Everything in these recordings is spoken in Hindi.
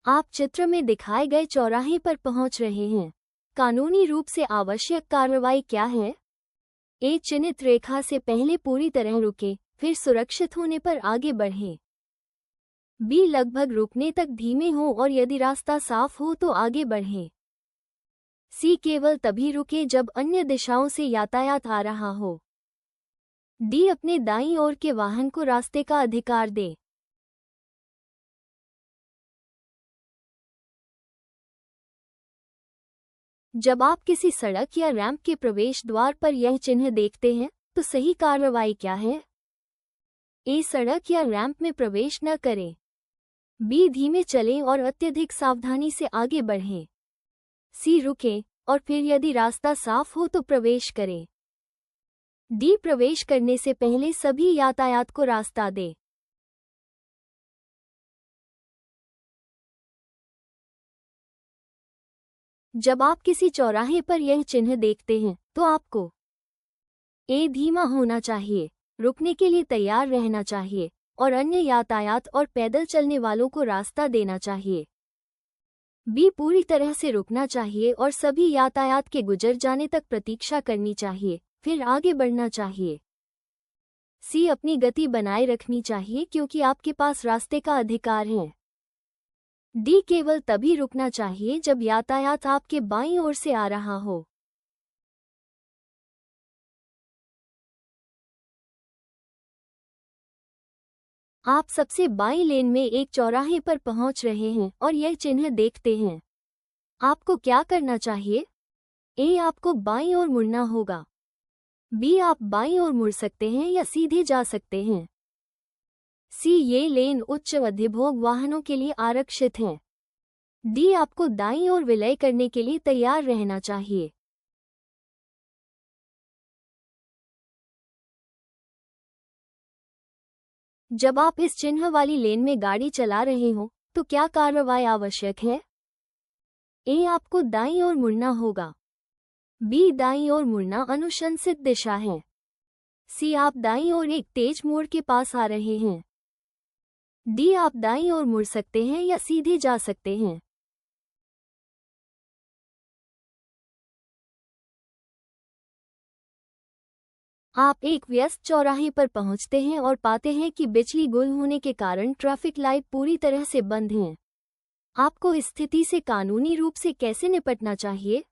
आप चित्र में दिखाए गए चौराहे पर पहुंच रहे हैं। कानूनी रूप से आवश्यक कार्रवाई क्या है? ए. चिन्हित रेखा से पहले पूरी तरह रुके, फिर सुरक्षित होने पर आगे बढ़ें। बी. लगभग रुकने तक धीमे हो और यदि रास्ता साफ हो तो आगे बढ़ें। सी. केवल तभी रुके जब अन्य दिशाओं से यातायात आ रहा हो। डी. अपने दाईं ओर के वाहन को रास्ते का अधिकार दे। जब आप किसी सड़क या रैंप के प्रवेश द्वार पर यह चिन्ह देखते हैं तो सही कार्रवाई क्या है? ए. सड़क या रैंप में प्रवेश न करें। बी. धीमे चलें और अत्यधिक सावधानी से आगे बढ़ें। सी. रुकें और फिर यदि रास्ता साफ हो तो प्रवेश करें। डी. प्रवेश करने से पहले सभी यातायात को रास्ता दें। जब आप किसी चौराहे पर यह चिन्ह देखते हैं तो आपको ए. धीमा होना चाहिए, रुकने के लिए तैयार रहना चाहिए और अन्य यातायात और पैदल चलने वालों को रास्ता देना चाहिए। बी. पूरी तरह से रुकना चाहिए और सभी यातायात के गुजर जाने तक प्रतीक्षा करनी चाहिए, फिर आगे बढ़ना चाहिए। सी. अपनी गति बनाए रखनी चाहिए क्योंकि आपके पास रास्ते का अधिकार है। डी. केवल तभी रुकना चाहिए जब यातायात आपके बाईं ओर से आ रहा हो। आप सबसे बाईं लेन में एक चौराहे पर पहुंच रहे हैं और यह चिन्ह देखते हैं। आपको क्या करना चाहिए? ए. आपको बाईं ओर मुड़ना होगा। बी. आप बाईं ओर मुड़ सकते हैं या सीधे जा सकते हैं। सी. ये लेन उच्च अधिभोग वाहनों के लिए आरक्षित हैं। डी. आपको दाईं ओर विलय करने के लिए तैयार रहना चाहिए। जब आप इस चिन्ह वाली लेन में गाड़ी चला रहे हो तो क्या कार्रवाई आवश्यक है? ए. आपको दाईं ओर मुड़ना होगा। बी. दाईं ओर मुड़ना अनुशंसित दिशा है। सी. आप दाईं ओर एक तेज मोड़ के पास आ रहे हैं। डी. आप दाईं ओर मुड़ सकते हैं या सीधे जा सकते हैं। आप एक व्यस्त चौराहे पर पहुंचते हैं और पाते हैं कि बिजली गुल होने के कारण ट्रैफिक लाइट पूरी तरह से बंद हैं। आपको इस स्थिति से कानूनी रूप से कैसे निपटना चाहिए?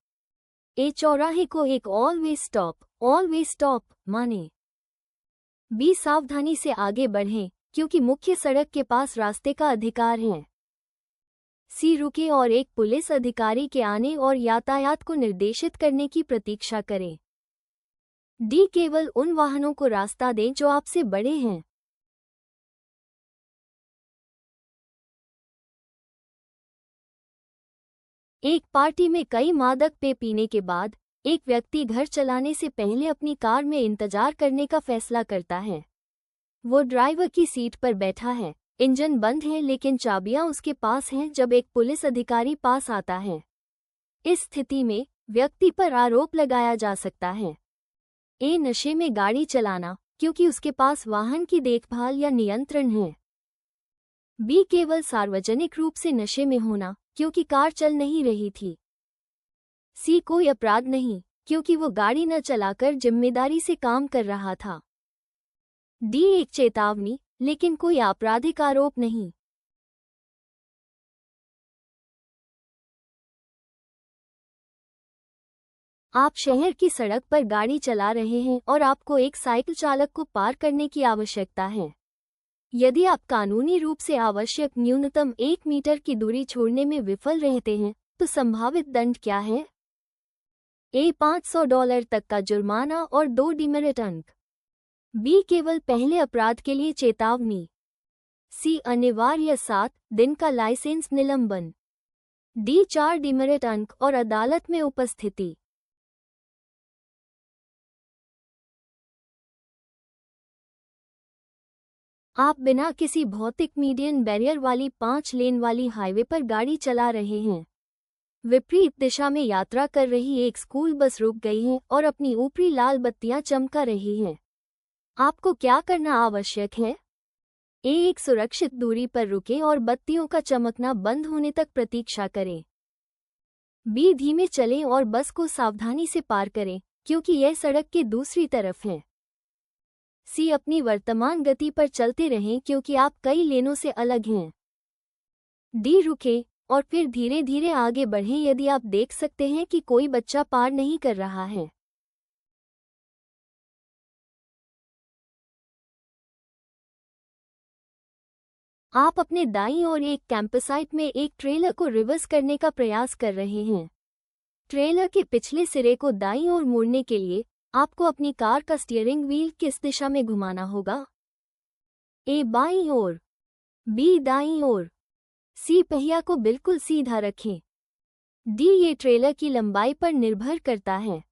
ए. चौराहे को एक ऑलवेज स्टॉप माने। बी. सावधानी से आगे बढ़ें क्योंकि मुख्य सड़क के पास रास्ते का अधिकार है। सी. रुके और एक पुलिस अधिकारी के आने और यातायात को निर्देशित करने की प्रतीक्षा करें। डी. केवल उन वाहनों को रास्ता दें जो आपसे बड़े हैं। एक पार्टी में कई मादक पेय पीने के बाद एक व्यक्ति घर चलाने से पहले अपनी कार में इंतजार करने का फैसला करता है। वो ड्राइवर की सीट पर बैठा है, इंजन बंद है लेकिन चाबियां उसके पास हैं जब एक पुलिस अधिकारी पास आता है। इस स्थिति में व्यक्ति पर आरोप लगाया जा सकता है। ए. नशे में गाड़ी चलाना क्योंकि उसके पास वाहन की देखभाल या नियंत्रण है। बी. केवल सार्वजनिक रूप से नशे में होना क्योंकि कार चल नहीं रही थी। सी. कोई अपराध नहीं क्योंकि वो गाड़ी न चलाकर जिम्मेदारी से काम कर रहा था। डी. एक चेतावनी लेकिन कोई आपराधिक आरोप नहीं। आप शहर की सड़क पर गाड़ी चला रहे हैं और आपको एक साइकिल चालक को पार करने की आवश्यकता है। यदि आप कानूनी रूप से आवश्यक न्यूनतम 1 मीटर की दूरी छोड़ने में विफल रहते हैं तो संभावित दंड क्या है? ए. $500 तक का जुर्माना और 2 डिमेरिट अंक। बी. केवल पहले अपराध के लिए चेतावनी। सी. अनिवार्य 7 दिन का लाइसेंस निलंबन। डी. 4 डिमेरिट अंक और अदालत में उपस्थिति। आप बिना किसी भौतिक मीडियन बैरियर वाली 5 लेन वाली हाईवे पर गाड़ी चला रहे हैं। विपरीत दिशा में यात्रा कर रही एक स्कूल बस रुक गई है और अपनी ऊपरी लाल बत्तियां चमका रही हैं। आपको क्या करना आवश्यक है? ए एक सुरक्षित दूरी पर रुके और बत्तियों का चमकना बंद होने तक प्रतीक्षा करें। बी धीमे चलें और बस को सावधानी से पार करें क्योंकि यह सड़क के दूसरी तरफ है। सी अपनी वर्तमान गति पर चलते रहें क्योंकि आप कई लेनों से अलग हैं। डी रुकें और फिर धीरे धीरे आगे बढ़ें यदि आप देख सकते हैं कि कोई बच्चा पार नहीं कर रहा है। आप अपने दाईं ओर एक कैंपसाइट में एक ट्रेलर को रिवर्स करने का प्रयास कर रहे हैं। ट्रेलर के पिछले सिरे को दाईं ओर मोड़ने के लिए आपको अपनी कार का स्टीयरिंग व्हील किस दिशा में घुमाना होगा? ए बाईं ओर, बी दाईं ओर, सी पहिया को बिल्कुल सीधा रखें। डी ये ट्रेलर की लंबाई पर निर्भर करता है।